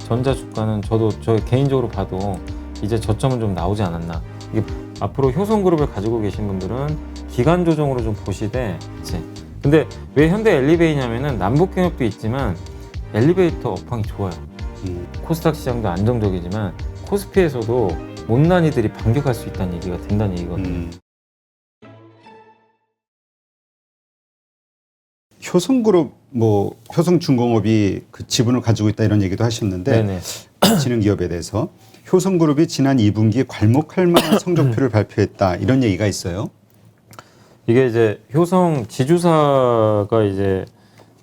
전자 주가는 저 개인적으로 봐도 이제 저점은 좀 나오지 않았나. 이게 앞으로 효성그룹을 가지고 계신 분들은 기간 조정으로 좀 보시되, 근데 왜 현대 엘리베이냐면은 남북 경협도 있지만 엘리베이터 업황이 좋아요. 코스닥 시장도 안정적이지만 코스피에서도 못난이들이 반격할 수 있다는 얘기가 된다는 얘기거든요. 효성그룹 효성중공업이 그 지분을 가지고 있다 이런 얘기도 하셨는데 네네. 지능기업에 대해서 효성그룹이 지난 2분기 괄목할 만한 성적표를 발표했다 이런 얘기가 있어요. 이게 이제 효성 지주사가 이제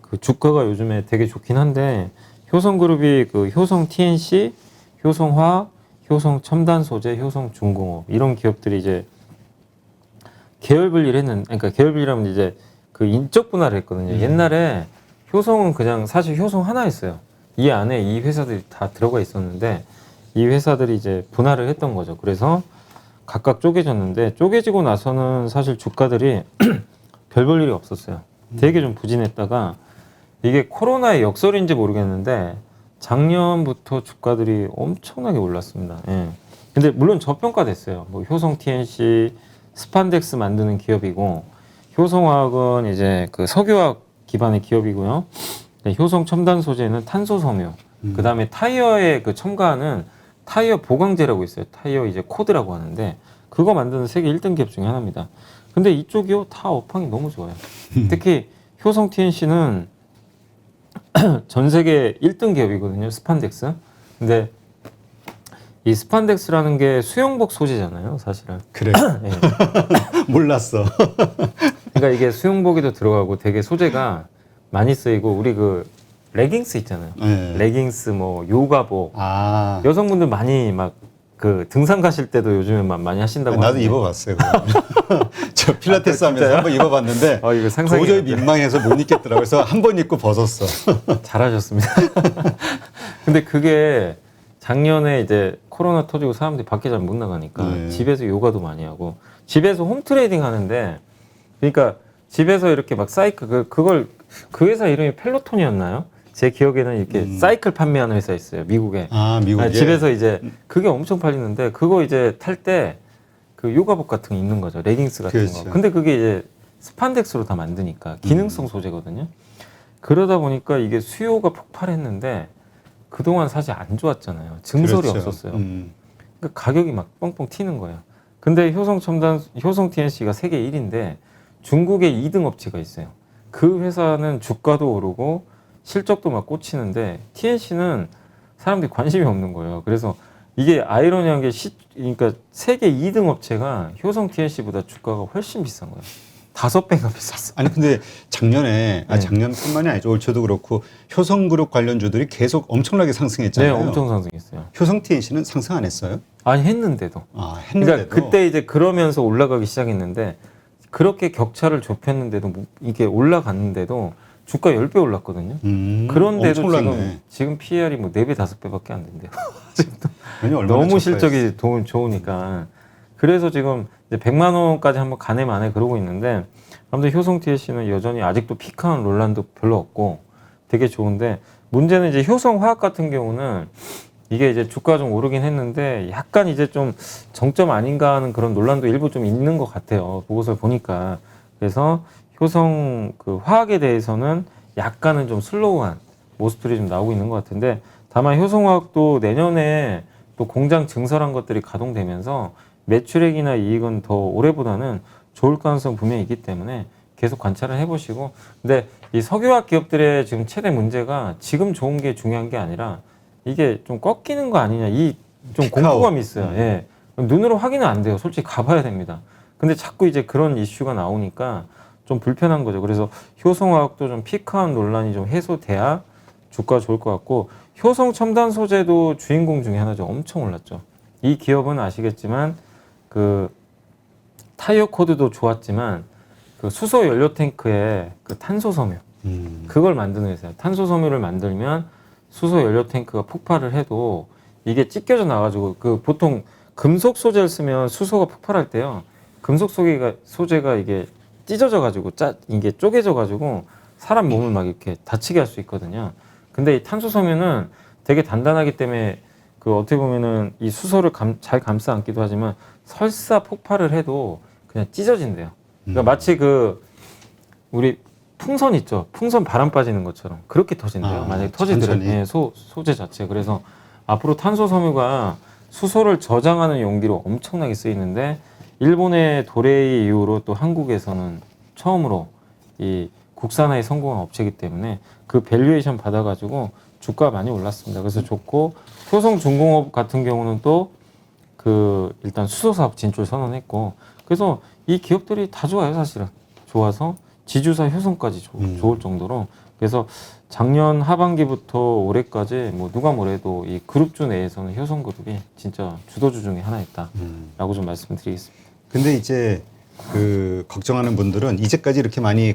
그 주가가 요즘에 되게 좋긴 한데 효성그룹이 그 효성 TNC, 효성화학, 효성 첨단소재, 효성 중공업 이런 기업들이 이제 계열 분리를 그러니까 계열 분리라면 이제 그 인적 분할을 했거든요. 옛날에 효성은 그냥 사실 효성 하나였어요. 이 안에 이 회사들이 다 들어가 있었는데 이 회사들이 이제 분할을 했던 거죠. 그래서 각각 쪼개졌는데 쪼개지고 나서는 사실 주가들이 별 볼 일이 없었어요. 되게 좀 부진했다가 이게 코로나의 역설인지 모르겠는데 작년부터 주가들이 엄청나게 올랐습니다. 예. 근데 물론 저평가됐어요. 뭐 효성 TNC, 스판덱스 만드는 기업이고 효성화학은 이제 그 석유화학 기반의 기업이고요. 효성 첨단 소재는 탄소 섬유. 그다음에 타이어에 그 첨가하는 타이어 보강제라고 있어요. 타이어 이제 코드라고 하는데 그거 만드는 세계 1등 기업 중에 하나입니다. 근데 이쪽이요 다 업황이 너무 좋아요. 특히 효성 TNC는 전 세계 1등 기업이거든요. 스판덱스. 근데 이 스판덱스라는 게 수영복 소재잖아요, 사실은. 그래. 예. 몰랐어. 그러니까 이게 수영복에도 들어가고 되게 소재가 많이 쓰이고 우리 그 레깅스 있잖아요. 네. 레깅스 뭐 요가복 아, 여성분들 많이 막 그 등산 가실 때도 요즘에 많이 하신다고 나도 하는데. 입어봤어요. 저 필라테스 하면서 진짜요? 한번 입어봤는데 이거 상상이 도저히 안 돼. 민망해서 못 입겠더라고요. 그래서 한 번 입고 벗었어. 잘하셨습니다. 근데 그게 작년에 이제 코로나 터지고 사람들이 밖에 잘 못 나가니까 네. 집에서 요가도 많이 하고 집에서 홈 트레이딩 하는데 그러니까 집에서 이렇게 막 사이클 그걸 그 회사 이름이 펠로톤이었나요? 제 기억에는 이렇게 사이클 판매하는 회사 있어요. 미국에. 아, 미국에. 집에서 이제 그게 엄청 팔리는데 그거 이제 탈 때 그 요가복 같은 거 입는 거죠. 레깅스 같은 그렇죠. 거. 근데 그게 이제 스판덱스로 다 만드니까 기능성 소재거든요. 그러다 보니까 이게 수요가 폭발했는데 그동안 사실 안 좋았잖아요. 증설이 그렇죠. 없었어요. 그러니까 가격이 막 뻥뻥 튀는 거예요. 근데 효성 TNC가 세계 1위인데 중국에 2등 업체가 있어요. 그 회사는 주가도 오르고 실적도 막 꽂히는데 TNC는 사람들이 관심이 없는 거예요. 그래서 이게 아이러니한 게 그러니까 세계 2등 업체가 효성 TNC보다 주가가 훨씬 비싼 거예요. 5배가 비쌌어. 아니 근데 작년에 네. 작년뿐만이 아니죠. 올 초도 그렇고 효성그룹 관련주들이 계속 엄청나게 네, 상승했잖아요. 엄청 상승했어요. 효성 TNC는 상승 안 했어요? 아니 했는데도. 아, 했는데도. 그러니까 그때 이제 그러면서 올라가기 시작했는데 그렇게 격차를 좁혔는데도 이게 올라갔는데도 주가 10배 올랐거든요. 그런데도 엄청 올랐네. 지금 PER이 뭐 4배, 5배밖에 안 된대요. 아직도 아니, 얼마나 너무 저가였어요. 실적이 좋으니까. 그래서 지금 이제 100만 원까지 한번 가네 마네 그러고 있는데 아무튼 효성 TNC는 여전히 아직도 피크한 논란도 별로 없고 되게 좋은데 문제는 이제 효성화학 같은 경우는 이게 이제 주가 좀 오르긴 했는데 약간 이제 좀 정점 아닌가 하는 그런 논란도 일부 좀 있는 것 같아요. 보고서를 보니까. 그래서 효성 그 화학에 대해서는 약간은 좀 슬로우한 모습들이 좀 나오고 있는 것 같은데 다만 효성화학도 내년에 또 공장 증설한 것들이 가동되면서 매출액이나 이익은 더 올해보다는 좋을 가능성 분명히 있기 때문에 계속 관찰을 해보시고 근데 이 석유화학 기업들의 지금 최대 문제가 지금 좋은 게 중요한 게 아니라 이게 좀 꺾이는 거 아니냐 이 좀 공포감이 있어요. 예. 눈으로 확인은 안 돼요. 솔직히 가봐야 됩니다. 근데 자꾸 이제 그런 이슈가 나오니까 좀 불편한 거죠. 그래서 효성화학도 좀 피크한 논란이 좀 해소돼야 주가가 좋을 것 같고 효성 첨단 소재도 주인공 중에 하나죠. 엄청 올랐죠. 이 기업은 아시겠지만 그 타이어 코드도 좋았지만 그 수소 연료 탱크에 그 탄소 섬유 그걸 만드는 회사예요. 탄소 섬유를 만들면 수소 연료 탱크가 폭발을 해도 이게 찢겨져 나가지고 그 보통 금속 소재를 쓰면 수소가 폭발할 때요. 금속 소재가 이게 찢어져 가지고 이게 쪼개져 가지고 사람 몸을 막 이렇게 다치게 할 수 있거든요. 근데 이 탄소 섬유는 되게 단단하기 때문에 그 어떻게 보면은 이 수소를 잘 감싸 안기도 하지만 설사 폭발을 해도 그냥 찢어진대요. 그러니까 마치 그 우리 풍선 있죠. 풍선 바람 빠지는 것처럼 그렇게 터진대요. 만약에 터지더라도 예, 소재 자체. 그래서 앞으로 탄소 섬유가 수소를 저장하는 용기로 엄청나게 쓰이는데 일본의 도레이 이후로 또 한국에서는 처음으로 이 국산화에 성공한 업체이기 때문에 그 밸류에이션 받아가지고 주가가 많이 올랐습니다. 그래서 좋고 효성중공업 같은 경우는 또 그 일단 수소 사업 진출 선언했고 그래서 이 기업들이 다 좋아요 사실은 좋아서 지주사 효성까지 좋을 정도로 그래서 작년 하반기부터 올해까지 뭐 누가 뭐래도 이 그룹주 내에서는 효성그룹이 진짜 주도주 중에 하나였다라고 좀 말씀드리겠습니다. 근데 이제 그 걱정하는 분들은 이제까지 이렇게 많이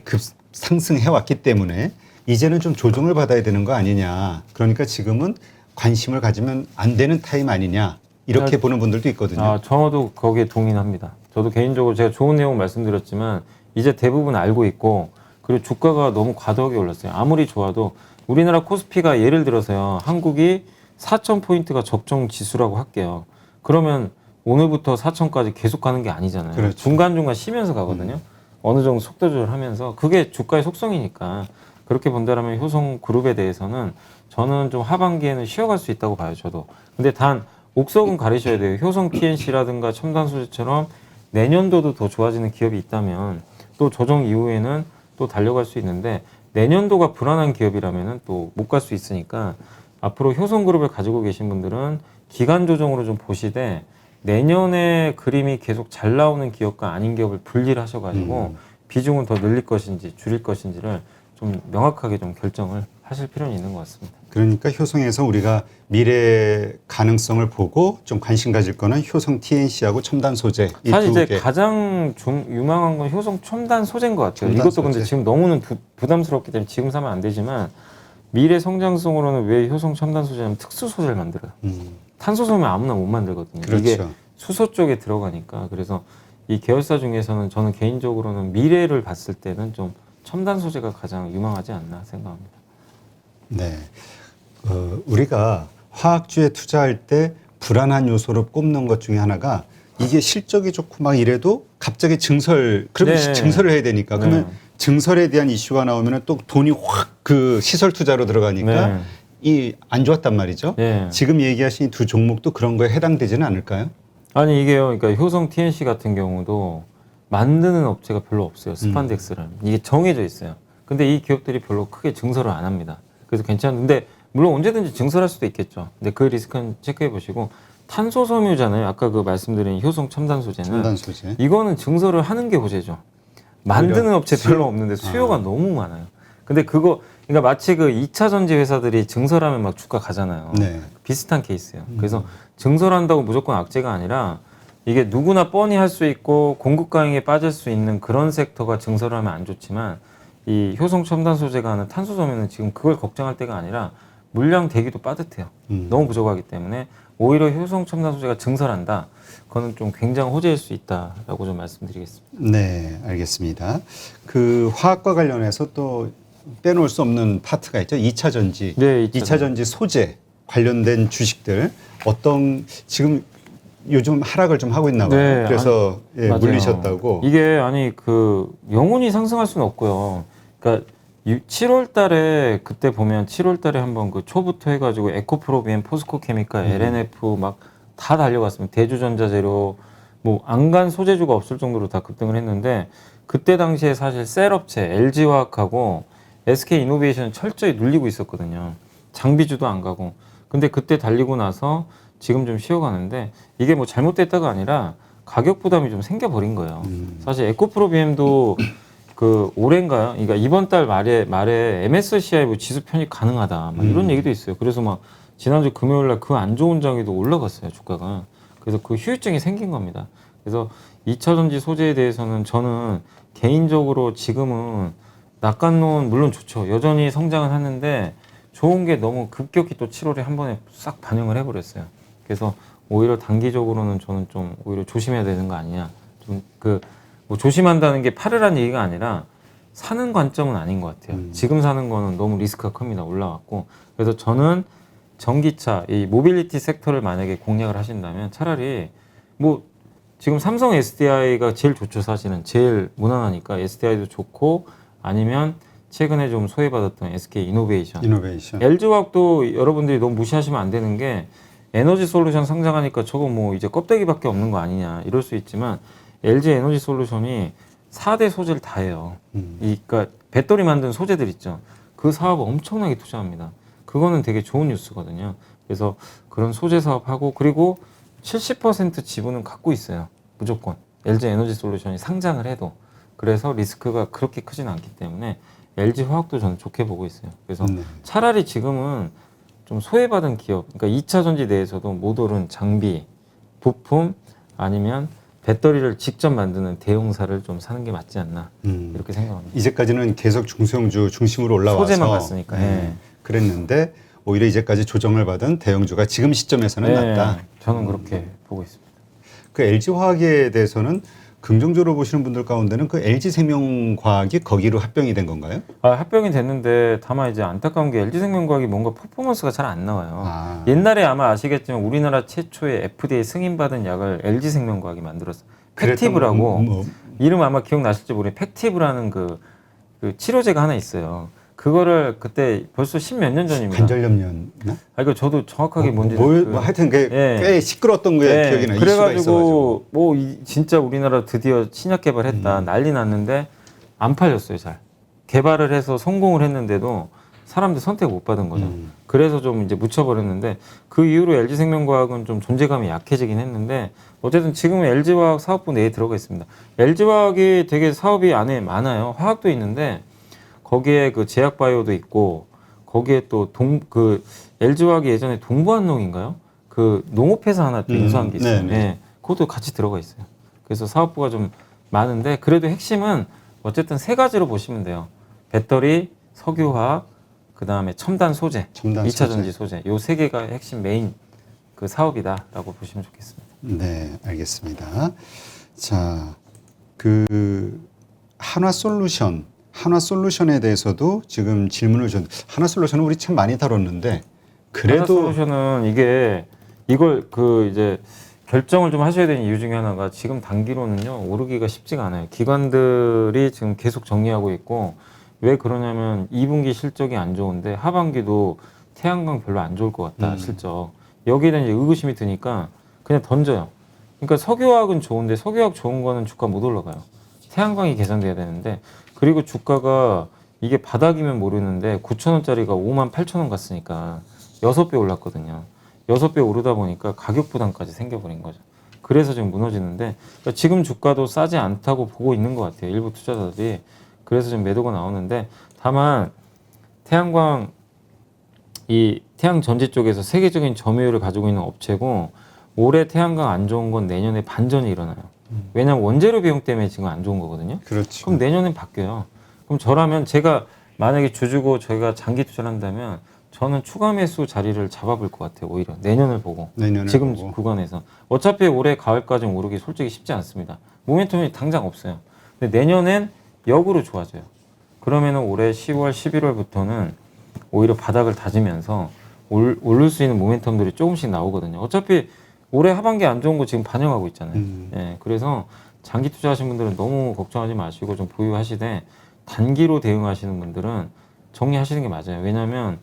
상승해 왔기 때문에 이제는 좀 조정을 받아야 되는 거 아니냐. 그러니까 지금은 관심을 가지면 안 되는 타임 아니냐. 이렇게 보는 분들도 있거든요. 저도 거기에 동의합니다. 저도 개인적으로 제가 좋은 내용 말씀드렸지만 이제 대부분 알고 있고 그리고 주가가 너무 과도하게 올랐어요. 아무리 좋아도 우리나라 코스피가 예를 들어서요. 한국이 4,000포인트가 적정 지수라고 할게요. 그러면 오늘부터 4,000까지 계속 가는 게 아니잖아요. 그렇죠. 중간중간 쉬면서 가거든요. 어느 정도 속도 조절하면서 그게 주가의 속성이니까 그렇게 본다면 효성그룹에 대해서는 저는 좀 하반기에는 쉬어갈 수 있다고 봐요. 저도. 근데 단 옥석은 가리셔야 돼요. 효성 TNC라든가 첨단소재처럼 내년도도 더 좋아지는 기업이 있다면 또 조정 이후에는 또 달려갈 수 있는데 내년도가 불안한 기업이라면은 또 못 갈 수 있으니까 앞으로 효성그룹을 가지고 계신 분들은 기간 조정으로 좀 보시되 내년에 그림이 계속 잘 나오는 기업과 아닌 기업을 분리를 하셔가지고 비중은 더 늘릴 것인지 줄일 것인지를 좀 명확하게 좀 결정을 하실 필요는 있는 것 같습니다. 그러니까 효성에서 우리가 미래 가능성을 보고 좀 관심 가질 거는 효성 TNC하고 첨단 소재 이 사실 두 이제 개. 가장 유망한 건 효성 첨단 소재인 것 같아요. 첨단 이것도 소재. 근데 지금 너무는 부담스럽기 때문에 지금 사면 안 되지만 미래 성장성으로는 왜 효성 첨단 소재냐면 특수 소재를 만들어요. 탄소 섬유 아무나 못 만들거든요. 그렇죠. 이게 수소 쪽에 들어가니까 그래서 이 계열사 중에서는 저는 개인적으로는 미래를 봤을 때는 좀 첨단 소재가 가장 유망하지 않나 생각합니다. 네. 우리가 화학주에 투자할 때 불안한 요소로 꼽는 것 중에 하나가 이게 실적이 좋고 막 이래도 갑자기 그러면 네. 증설을 해야 되니까 그러면 증설에 대한 이슈가 나오면 또 돈이 확 그 시설 투자로 들어가니까 네. 이 안 좋았단 말이죠. 네. 지금 얘기하신 이 두 종목도 그런 거에 해당되지는 않을까요? 아니 이게요. 그러니까 효성 TNC 같은 경우도 만드는 업체가 별로 없어요. 스판덱스를. 이게 정해져 있어요. 근데 이 기업들이 별로 크게 증설을 안 합니다. 그래서 괜찮은데 물론 언제든지 증설할 수도 있겠죠. 근데 그 리스크는 체크해 보시고 탄소 섬유잖아요. 아까 그 말씀드린 효성 첨단 소재는 첨단 소재. 이거는 증설을 하는 게 호재죠. 만드는 업체 별로 없는데 수요가 너무 많아요. 근데 그러니까 마치 그 2차 전지 회사들이 증설하면 막 주가 가잖아요. 네. 비슷한 케이스예요. 그래서 증설한다고 무조건 악재가 아니라 이게 누구나 뻔히 할 수 있고 공급 과잉에 빠질 수 있는 그런 섹터가 증설을 하면 안 좋지만 이 효성 첨단 소재가 하는 탄소 섬유는 지금 그걸 걱정할 때가 아니라 물량 대기도 빠듯해요. 너무 부족하기 때문에 오히려 효성 첨단 소재가 증설한다. 그거는 좀 굉장히 호재일 수 있다라고 좀 말씀드리겠습니다. 네, 알겠습니다. 그 화학과 관련해서 또 빼놓을 수 없는 파트가 있죠. 2차 전지. 네, 2차 전지 소재 관련된 주식들 지금 요즘 하락을 좀 하고 있나 봐요. 네, 그래서 맞아요. 물리셨다고. 이게 아니 그 영원히 상승할 수는 없고요. 그러니까 7월 달에 그때 보면 7월 달에 한번 그 초부터 해가지고 에코프로비엠, 포스코케미칼, LNF 막 다 달려갔습니다. 대주전자재료 뭐 안간 소재주가 없을 정도로 다 급등을 했는데 그때 당시에 사실 셀업체 LG화학하고 SK이노베이션은 철저히 눌리고 있었거든요. 장비주도 안 가고. 근데 그때 달리고 나서 지금 좀 쉬어가는데 이게 뭐 잘못됐다가 아니라 가격 부담이 좀 생겨버린 거예요. 사실 에코프로비엠도 그 올해인가요? 그러니까 이번 달 말에 MSCI 뭐 지수 편입 가능하다. 막 이런 얘기도 있어요. 그래서 막 지난주 금요일 날 그 안 좋은 장에도 올라갔어요, 주가가. 그래서 그 후유증이 생긴 겁니다. 그래서 2차 전지 소재에 대해서는 저는 개인적으로 지금은 낙관론 물론 좋죠. 여전히 성장은 하는데 좋은 게 너무 급격히 또 7월에 한 번에 싹 반영을 해버렸어요. 그래서 오히려 단기적으로는 저는 좀 오히려 조심해야 되는 거 아니냐. 좀 뭐 조심한다는 게 팔으란 얘기가 아니라 사는 관점은 아닌 것 같아요. 지금 사는 거는 너무 리스크가 큽니다. 올라왔고. 그래서 저는 전기차, 이 모빌리티 섹터를 만약에 공략을 하신다면 차라리 뭐 지금 삼성 SDI가 제일 좋죠. 사실은 제일 무난하니까 SDI도 좋고 아니면 최근에 좀 소외받았던 SK 이노베이션. LG화학도 여러분들이 너무 무시하시면 안 되는 게 에너지 솔루션 상장하니까 저거 뭐 이제 껍데기밖에 없는 거 아니냐 이럴 수 있지만 LG 에너지 솔루션이 4대 소재를 다 해요. 그러니까 배터리 만든 소재들 있죠. 그 사업 엄청나게 투자합니다. 그거는 되게 좋은 뉴스거든요. 그래서 그런 소재 사업하고 그리고 70% 지분은 갖고 있어요. 무조건. LG 에너지 솔루션이 상장을 해도. 그래서 리스크가 그렇게 크진 않기 때문에 LG 화학도 저는 좋게 보고 있어요. 그래서 차라리 지금은 좀 소외받은 기업, 그러니까 2차 전지 내에서도 못 오른 장비, 부품 아니면 배터리를 직접 만드는 대형사를 좀 사는 게 맞지 않나 이렇게 생각합니다. 이제까지는 계속 중소형주 중심으로 올라와서 소재만 갔으니까. 네. 그랬는데 오히려 이제까지 조정을 받은 대형주가 지금 시점에서는 낫다. 저는 그렇게 보고 있습니다. 그 LG화학에 대해서는 긍정적으로 보시는 분들 가운데는 그 LG생명과학이 거기로 합병이 된 건가요? 합병이 됐는데 다만 이제 안타까운 게 LG생명과학이 뭔가 퍼포먼스가 잘 안 나와요. 옛날에 아마 아시겠지만 우리나라 최초의 FDA 승인받은 약을 LG생명과학이 만들었어요. 팩티브라고 이름 아마 기억나실지 모르겠는데 팩티브라는 그 치료제가 하나 있어요. 그거를 그때 벌써 10몇 년 전입니다. 관절염이었나? 이거 저도 정확하게 뭔지 하여튼 꽤 시끄러웠던 게 기억이 나요. 그래가지고 진짜 우리나라 드디어 신약 개발했다 난리 났는데 안 팔렸어요. 잘 개발을 해서 성공을 했는데도 사람들 선택 못 받은 거죠. 그래서 좀 이제 묻혀버렸는데 그 이후로 LG생명과학은 좀 존재감이 약해지긴 했는데 어쨌든 지금은 LG화학 사업부 내에 들어가 있습니다. LG화학이 되게 사업이 안에 많아요. 화학도 있는데 거기에 그 제약바이오도 있고 거기에 또 LG화학이 예전에 동부안농인가요? 그 농업회사 하나 또 인수한 게 있어요. 네, 그것도 같이 들어가 있어요. 그래서 사업부가 좀 많은데 그래도 핵심은 어쨌든 세 가지로 보시면 돼요. 배터리, 석유화학, 그 다음에 첨단 소재, 2차 전지 소재. 요 세 개가 핵심 메인 그 사업이다라고 보시면 좋겠습니다. 네, 알겠습니다. 자, 한화솔루션에 대해서도 지금 질문을 줬는데 한화솔루션은 우리 참 많이 다뤘는데 그래도 한화솔루션은 이걸 이제 결정을 좀 하셔야 되는 이유 중에 하나가 지금 단기로는요 오르기가 쉽지가 않아요. 기관들이 지금 계속 정리하고 있고 왜 그러냐면 2분기 실적이 안 좋은데 하반기도 태양광 별로 안 좋을 것 같다 실적. 여기에 대한 이제 의구심이 드니까 그냥 던져요. 그러니까 석유화학은 좋은데 석유화학 좋은 거는 주가 못 올라가요. 태양광이 개선돼야 되는데 그리고 주가가 이게 바닥이면 모르는데 9,000원짜리가 58,000원 갔으니까 6배 올랐거든요. 6배 오르다 보니까 가격 부담까지 생겨버린 거죠. 그래서 지금 무너지는데 그러니까 지금 주가도 싸지 않다고 보고 있는 것 같아요. 일부 투자자들이. 그래서 지금 매도가 나오는데 다만 태양광 태양전지 쪽에서 세계적인 점유율을 가지고 있는 업체고 올해 태양광 안 좋은 건 내년에 반전이 일어나요. 왜냐하면 원재료 비용 때문에 지금 안 좋은 거거든요. 그렇죠. 그럼 내년엔 바뀌어요. 그럼 저라면 제가 만약에 주주고 저희가 장기 투자를 한다면 저는 추가 매수 자리를 잡아볼 것 같아요. 오히려 내년을 보고 지금 구간에서 어차피 올해 가을까지는 오르기 솔직히 쉽지 않습니다. 모멘텀이 당장 없어요. 근데 내년엔 역으로 좋아져요. 그러면은 올해 10월, 11월부터는 오히려 바닥을 다지면서 오를 수 있는 모멘텀들이 조금씩 나오거든요. 어차피 올해 하반기 안 좋은 거 지금 반영하고 있잖아요. 예, 그래서 장기 투자하신 분들은 너무 걱정하지 마시고 좀 보유하시되 단기로 대응하시는 분들은 정리하시는 게 맞아요. 왜냐하면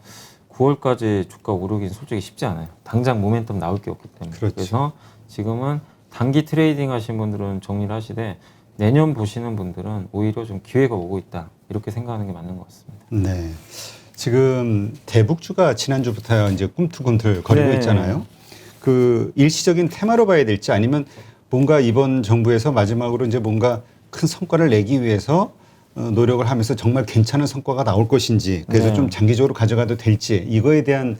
9월까지 주가 오르긴 솔직히 쉽지 않아요. 당장 모멘텀 나올 게 없기 때문에. 그래서 지금은 단기 트레이딩 하신 분들은 정리를 하시되 내년 보시는 분들은 오히려 좀 기회가 오고 있다. 이렇게 생각하는 게 맞는 것 같습니다. 네. 지금 대북주가 지난주부터 이제 꿈틀꿈틀 거리고 있잖아요. 그 일시적인 테마로 봐야 될지 아니면 뭔가 이번 정부에서 마지막으로 이제 뭔가 큰 성과를 내기 위해서 노력을 하면서 정말 괜찮은 성과가 나올 것인지 그래서 좀 장기적으로 가져가도 될지 이거에 대한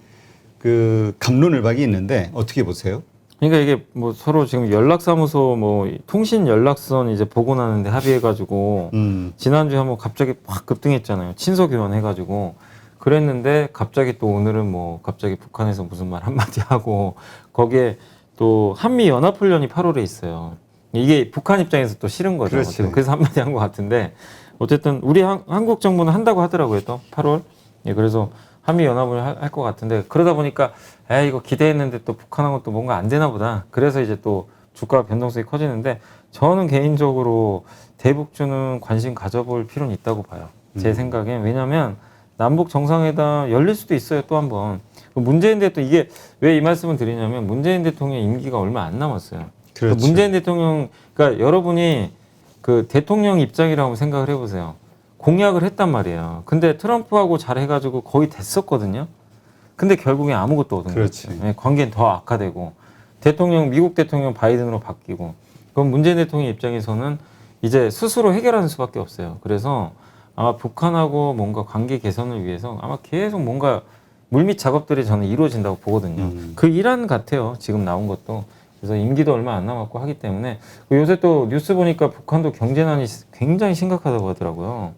그 갑론을박이 있는데 어떻게 보세요? 그러니까 이게 뭐 서로 지금 연락사무소 뭐 통신 연락선 이제 복원하는데 합의해가지고 지난주에 한번 갑자기 확 급등했잖아요. 친서 교환해가지고 그랬는데 갑자기 또 오늘은 뭐 갑자기 북한에서 무슨 말 한마디 하고 거기에 또 한미 연합훈련이 8월에 있어요. 이게 북한 입장에서 또 싫은 거죠. 그래서 한마디 한 것 같은데 어쨌든 우리 한국 정부는 한다고 하더라고요. 또 8월. 예, 그래서 한미 연합을 할 것 같은데 그러다 보니까 이거 기대했는데 또 북한하고 또 뭔가 안 되나 보다. 그래서 이제 또 주가 변동성이 커지는데 저는 개인적으로 대북주는 관심 가져볼 필요는 있다고 봐요. 제 생각엔. 왜냐하면 남북 정상회담 열릴 수도 있어요. 또 한 번. 문재인 대통령 이게 왜 이 말씀을 드리냐면 문재인 대통령 임기가 얼마 안 남았어요. 그렇죠. 문재인 대통령 그러니까 여러분이 그 대통령 입장이라고 생각을 해보세요. 공약을 했단 말이에요. 근데 트럼프하고 잘 해가지고 거의 됐었거든요. 근데 결국에 아무것도 얻은 그렇지. 거죠. 관계는 더 악화되고 미국 대통령 바이든으로 바뀌고 그럼 문재인 대통령 입장에서는 이제 스스로 해결하는 수밖에 없어요. 그래서 아마 북한하고 뭔가 관계 개선을 위해서 아마 계속 뭔가 물밑 작업들이 저는 이루어진다고 보거든요. 그 일환 같아요. 지금 나온 것도. 그래서 임기도 얼마 안 남았고 하기 때문에 요새 또 뉴스 보니까 북한도 경제난이 굉장히 심각하다고 하더라고요.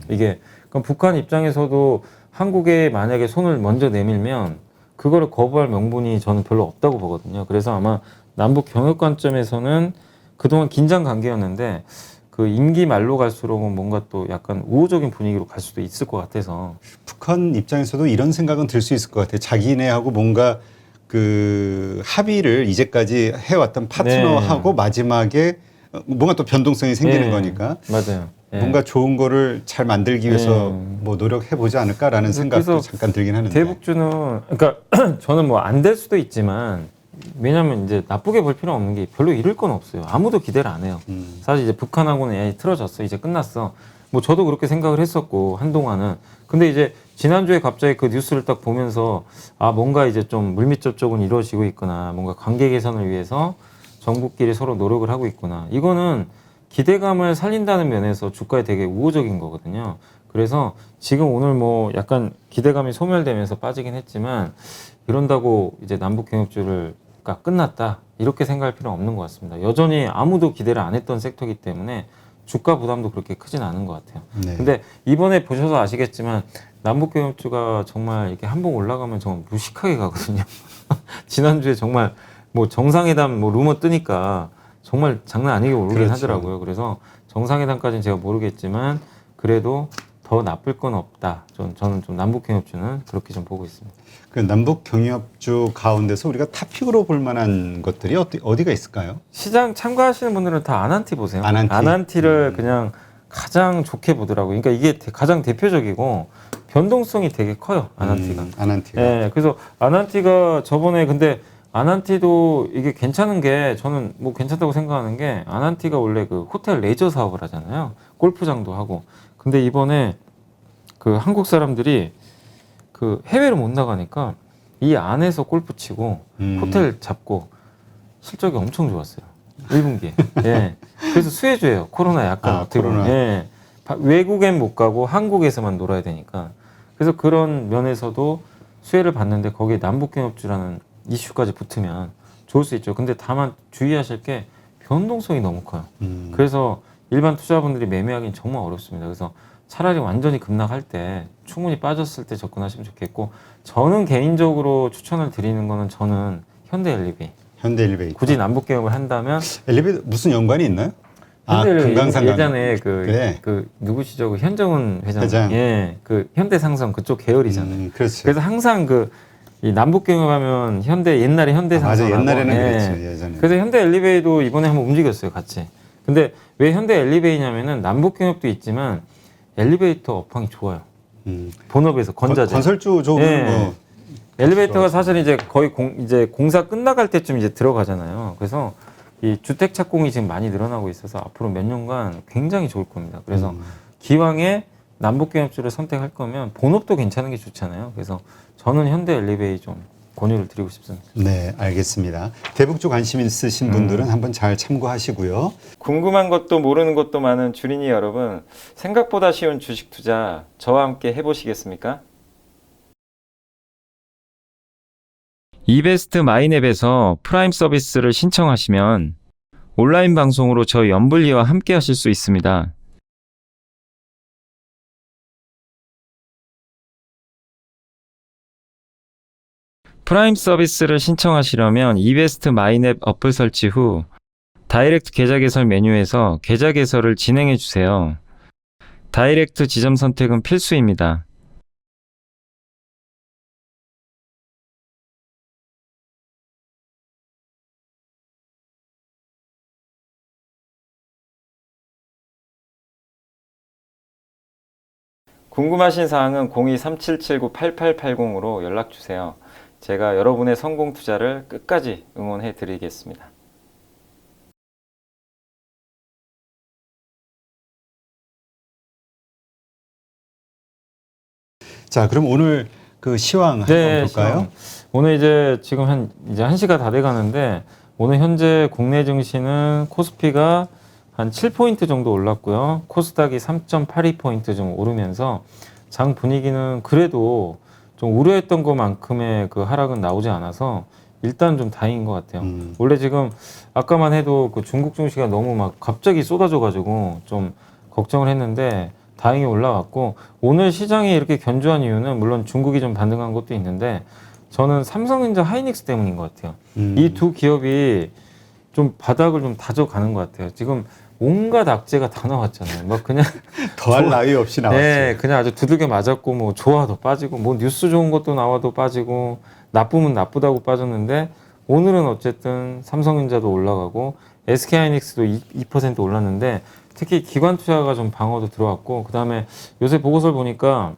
이게 그럼 북한 입장에서도 한국에 만약에 손을 먼저 내밀면 그거를 거부할 명분이 저는 별로 없다고 보거든요. 그래서 아마 남북 경협 관점에서는 그동안 긴장 관계였는데 그 임기 말로 갈수록은 뭔가 또 약간 우호적인 분위기로 갈 수도 있을 것 같아서 북한 입장에서도 이런 생각은 들 수 있을 것 같아요. 자기네하고 뭔가 그 합의를 이제까지 해왔던 파트너하고 마지막에 뭔가 또 변동성이 생기는 거니까 맞아요. 뭔가 좋은 거를 잘 만들기 위해서 뭐 노력해 보지 않을까라는 생각도 그래서 잠깐 들긴 하는데. 대북주는 그러니까 저는 뭐 안 될 수도 있지만 왜냐하면 이제 나쁘게 볼 필요는 없는 게 별로 잃을 건 없어요. 아무도 기대를 안 해요. 사실 이제 북한하고는 틀어졌어. 이제 끝났어. 뭐 저도 그렇게 생각을 했었고 한동안은. 근데 이제 지난주에 갑자기 그 뉴스를 딱 보면서 뭔가 이제 좀 물밑 접촉은 이루어지고 있구나. 뭔가 관계 개선을 위해서 정부끼리 서로 노력을 하고 있구나. 이거는 기대감을 살린다는 면에서 주가에 되게 우호적인 거거든요. 그래서 지금 오늘 뭐 약간 기대감이 소멸되면서 빠지긴 했지만 이런다고 이제 남북 경협주를 끝났다 이렇게 생각할 필요는 없는 것 같습니다. 여전히 아무도 기대를 안 했던 섹터이기 때문에 주가 부담도 그렇게 크진 않은 것 같아요. 네. 근데 이번에 보셔서 아시겠지만 남북 경협주가 정말 이렇게 한번 올라가면 정말 무식하게 가거든요. 지난주에 정말 뭐 정상회담 뭐 루머 뜨니까 정말 장난 아니게 오르긴 그렇죠. 하더라고요. 그래서 정상회담까지는 제가 모르겠지만 그래도 더 나쁠 건 없다. 저는 좀 남북 경협주는 그렇게 좀 보고 있습니다. 그 남북 경협주 가운데서 우리가 탑픽으로 볼 만한 것들이 어디가 있을까요? 시장 참가하시는 분들은 다 아난티 보세요. 아난티를 그냥 가장 좋게 보더라고요. 그러니까 이게 가장 대표적이고 변동성이 되게 커요. 아난티가. 아난티가. 네, 그래서 아난티가 저번에 근데 아난티도 이게 괜찮은 게 저는 뭐 괜찮다고 생각하는 게 아난티가 원래 그 호텔 레저 사업을 하잖아요. 골프장도 하고. 근데 이번에 그 한국 사람들이 그 해외로 못 나가니까 이 안에서 골프 치고 호텔 잡고 실적이 엄청 좋았어요. 1분기에. 예. 그래서 수혜주예요. 코로나 약간 어떻게 보면. 코로나. 예. 외국엔 못 가고 한국에서만 놀아야 되니까. 그래서 그런 면에서도 수혜를 받는데 거기에 남북경협주라는 이슈까지 붙으면 좋을 수 있죠. 근데 다만 주의하실 게 변동성이 너무 커요. 그래서 일반 투자분들이 매매하기는 정말 어렵습니다. 그래서 차라리 완전히 급락할 때 충분히 빠졌을 때 접근하시면 좋겠고 저는 개인적으로 추천을 드리는 거는 저는 현대 엘리베이. 현대 엘리베이터. 굳이 남북 경협을 한다면 엘리베이터 무슨 연관이 있나요? 현대 엘리베이 금강산 예전에 그래. 그 누구시죠? 그 현정은 회장. 회장. 예. 그 현대상선 그쪽 계열이잖아요. 그렇지. 그래서 항상 이 남북 경협하면 옛날에 현대상선. 맞아. 옛날에는 그랬죠. 예전에. 그래서 현대 엘리베이도 이번에 한번 움직였어요, 같이. 근데 왜 현대 엘리베이냐면은 남북 경협도 있지만 엘리베이터 업황이 좋아요. 본업에서 건자재. 건설주 쪽은 예. 뭐 엘리베이터가 사실 이제 거의 이제 공사 끝나갈 때쯤 이제 들어가잖아요. 그래서 이 주택 착공이 지금 많이 늘어나고 있어서 앞으로 몇 년간 굉장히 좋을 겁니다. 그래서 기왕에 남북 경협주를 선택할 거면 본업도 괜찮은 게 좋잖아요. 그래서 저는 현대 엘리베이 좀 권유를 드리고 싶습니다. 네, 알겠습니다. 대북주 관심 있으신 분들은 한번 잘 참고하시고요. 궁금한 것도 모르는 것도 많은 주린이 여러분, 생각보다 쉬운 주식 투자 저와 함께 해보시겠습니까? 이베스트 마이넷에서 프라임 서비스를 신청하시면 온라인 방송으로 저희 연불리와 함께 하실 수 있습니다. 프라임 서비스를 신청하시려면 이베스트 마이넷 어플 설치 후 다이렉트 계좌 개설 메뉴에서 계좌 개설을 진행해 주세요. 다이렉트 지점 선택은 필수입니다. 궁금하신 사항은 02-3779-8880으로 연락 주세요. 제가 여러분의 성공 투자를 끝까지 응원해 드리겠습니다. 자, 그럼 오늘 그 시황 한번 볼까요? 시황. 오늘 이제 지금 이제 1시가 다 돼 가는데 오늘 현재 국내 증시는 코스피가 한 7포인트 정도 올랐고요. 코스닥이 3.82포인트 좀 오르면서 장 분위기는 그래도 좀 우려했던 것만큼의 그 하락은 나오지 않아서 일단 좀 다행인 것 같아요. 원래 지금 아까만 해도 그 중국 증시가 너무 막 갑자기 쏟아져가지고 좀 걱정을 했는데 다행히 올라왔고 오늘 시장이 이렇게 견조한 이유는 물론 중국이 좀 반등한 것도 있는데 저는 삼성전자 하이닉스 때문인 것 같아요. 이 두 기업이 좀 바닥을 좀 다져가는 것 같아요. 지금 온갖 악재가 다 나왔잖아요. 막 그냥 더할 나위 없이 나왔죠. 네, 그냥 아주 두들겨 맞았고 뭐 좋아도 빠지고 뭐 뉴스 좋은 것도 나와도 빠지고 나쁘면 나쁘다고 빠졌는데 오늘은 어쨌든 삼성전자도 올라가고 SK하이닉스도 2% 올랐는데 특히 기관 투자가 좀 방어도 들어왔고 그다음에 요새 보고서를 보니까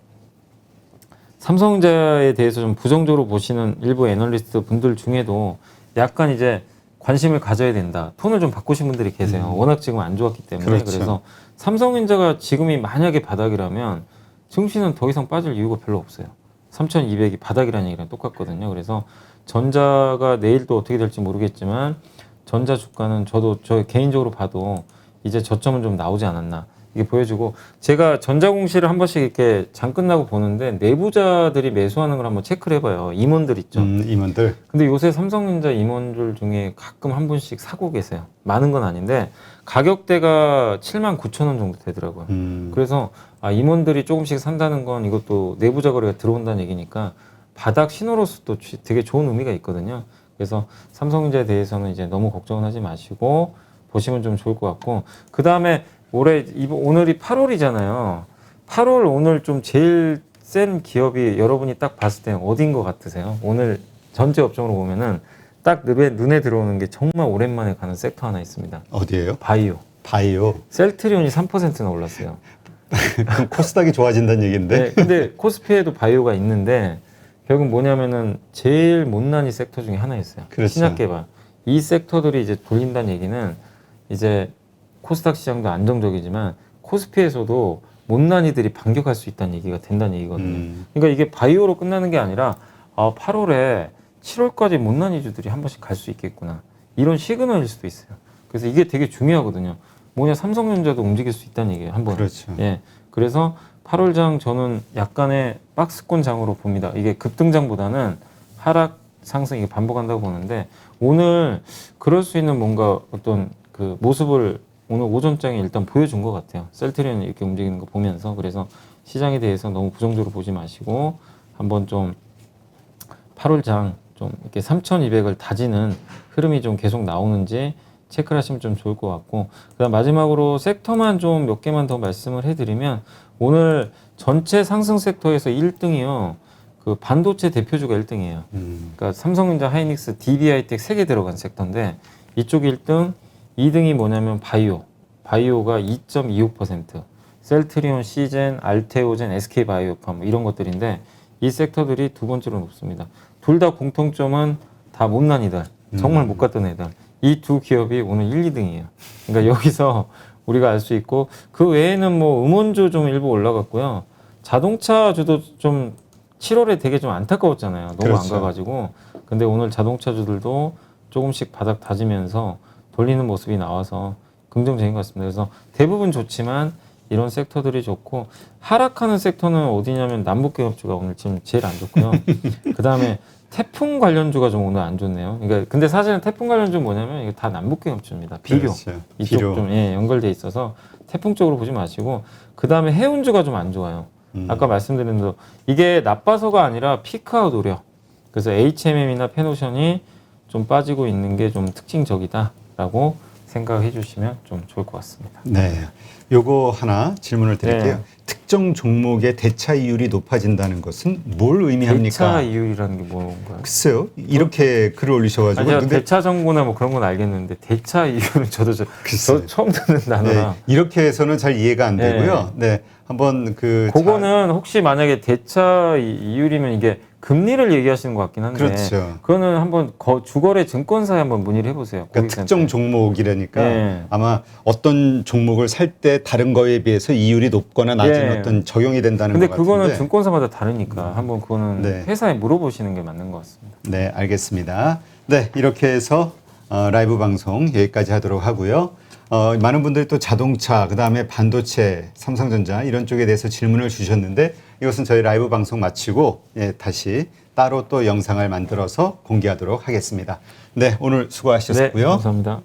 삼성전자에 대해서 좀 부정적으로 보시는 일부 애널리스트 분들 중에도 약간 이제 관심을 가져야 된다. 톤을 좀 바꾸신 분들이 계세요. 워낙 지금 안 좋았기 때문에. 그렇죠. 그래서 삼성전자가 지금이 만약에 바닥이라면 증시는 더 이상 빠질 이유가 별로 없어요. 3,200이 바닥이라는 얘기랑 똑같거든요. 그래서 전자가 내일도 어떻게 될지 모르겠지만 전자 주가는 저 개인적으로 봐도 이제 저점은 좀 나오지 않았나. 이게 보여주고 제가 전자공시를 한 번씩 이렇게 장 끝나고 보는데 내부자들이 매수하는 걸 한번 체크를 해봐요. 임원들 있죠. 임원들. 근데 요새 삼성전자 임원들 중에 가끔 한 분씩 사고 계세요. 많은 건 아닌데 가격대가 79,000원 정도 되더라고요. 그래서 임원들이 조금씩 산다는 건 이것도 내부자 거래가 들어온다는 얘기니까 바닥 신호로서도 되게 좋은 의미가 있거든요. 그래서 삼성전자에 대해서는 이제 너무 걱정은 하지 마시고 보시면 좀 좋을 것 같고 그 다음에 오늘이 8월이잖아요. 8월 오늘 좀 제일 센 기업이 여러분이 딱 봤을 때 어딘 것 같으세요? 오늘 전체 업종으로 보면은 딱 눈에 들어오는 게 정말 오랜만에 가는 섹터 하나 있습니다. 어디예요? 바이오. 바이오. 셀트리온이 3%나 올랐어요. 그럼 코스닥이 좋아진다는 얘기인데. 네, 근데 코스피에도 바이오가 있는데 결국 뭐냐면은 제일 못난이 섹터 중에 하나였어요. 그렇죠. 신약개발. 이 섹터들이 이제 돌린다는 얘기는 이제 코스닥 시장도 안정적이지만 코스피에서도 못난이들이 반격할 수 있다는 얘기가 된다는 얘기거든요. 그러니까 이게 바이오로 끝나는 게 아니라 8월에 7월까지 못난이주들이 한 번씩 갈 수 있겠구나. 이런 시그널일 수도 있어요. 그래서 이게 되게 중요하거든요. 뭐냐 삼성전자도 움직일 수 있다는 얘기예요. 한 번. 그렇죠. 예. 그래서 8월장 저는 약간의 박스권 장으로 봅니다. 이게 급등장보다는 하락 상승 이게 반복한다고 보는데 오늘 그럴 수 있는 뭔가 어떤 그 모습을 오늘 오전장에 일단 보여준 것 같아요. 셀트리온 이렇게 움직이는 거 보면서 그래서 시장에 대해서 너무 부정적으로 보지 마시고 한번 좀 8월장 좀 이렇게 3,200을 다지는 흐름이 좀 계속 나오는지 체크를 하시면 좀 좋을 것 같고 그다음 마지막으로 섹터만 좀 몇 개만 더 말씀을 해드리면 오늘 전체 상승 섹터에서 1등이요. 그 반도체 대표주가 1등이에요. 그러니까 삼성전자, 하이닉스, DB하이텍 3개 들어간 섹터인데 이쪽 1등, 2등이 뭐냐면 바이오가 2.25%, 셀트리온, 시젠, 알테오젠, SK바이오팜 뭐 이런 것들인데 이 섹터들이 두 번째로 높습니다. 둘 다 공통점은 다 못난이들, 정말 못 갔던 애들. 이 두 기업이 오늘 1, 2등이에요. 그러니까 여기서 우리가 알 수 있고 그 외에는 뭐 음원주 좀 일부 올라갔고요. 자동차주도 좀 7월에 되게 좀 안타까웠잖아요. 너무 그렇죠. 안 가가지고. 근데 오늘 자동차주들도 조금씩 바닥 다지면서 돌리는 모습이 나와서 긍정적인 것 같습니다. 그래서 대부분 좋지만 이런 섹터들이 좋고 하락하는 섹터는 어디냐면 남북경협주가 오늘 지금 제일 안 좋고요. 그 다음에 태풍 관련주가 좀 오늘 안 좋네요. 그러니까 근데 사실은 태풍 관련주 뭐냐면 이게 다 남북경협주입니다. 비료 그렇죠. 이쪽 비료. 좀 연결돼 있어서 태풍 쪽으로 보지 마시고 그 다음에 해운주가 좀 안 좋아요. 아까 말씀드린 대로 이게 나빠서가 아니라 피크아웃 우려. 그래서 HMM이나 페노션이 좀 빠지고 있는 게 좀 특징적이다라고 생각해 주시면 좀 좋을 것 같습니다. 네. 요거 하나 질문을 드릴게요. 네. 특정 종목의 대차 이율이 높아진다는 것은 뭘 의미합니까? 대차 이율이라는 게 뭔가요? 글쎄요. 이렇게 글을 올리셔가지고. 아니, 제가 근데 대차 정보나 뭐 그런 건 알겠는데 대차 이율은 저도 글쎄요. 저 처음 듣는 단어라. 네, 이렇게 해서는 잘 이해가 안 되고요. 네. 한번 그거는 혹시 만약에 대차 이율이면 이게 금리를 얘기하시는 것 같긴 한데 그렇죠. 그거는 한번 주거래 증권사에 한번 문의를 해보세요. 그러니까 고객센터에. 특정 종목이라니까 네. 아마 어떤 종목을 살 때 다른 거에 비해서 이율이 높거나 낮은 네. 어떤 적용이 된다는 근데 것 같은데. 그거는 증권사마다 다르니까 한번 그거는 네. 회사에 물어보시는 게 맞는 것 같습니다. 네, 알겠습니다. 네, 이렇게 해서 라이브 방송 여기까지 하도록 하고요. 많은 분들이 또 자동차, 그 다음에 반도체, 삼성전자 이런 쪽에 대해서 질문을 주셨는데 이것은 저희 라이브 방송 마치고 다시 따로 또 영상을 만들어서 공개하도록 하겠습니다. 네, 오늘 수고하셨고요. 네, 감사합니다.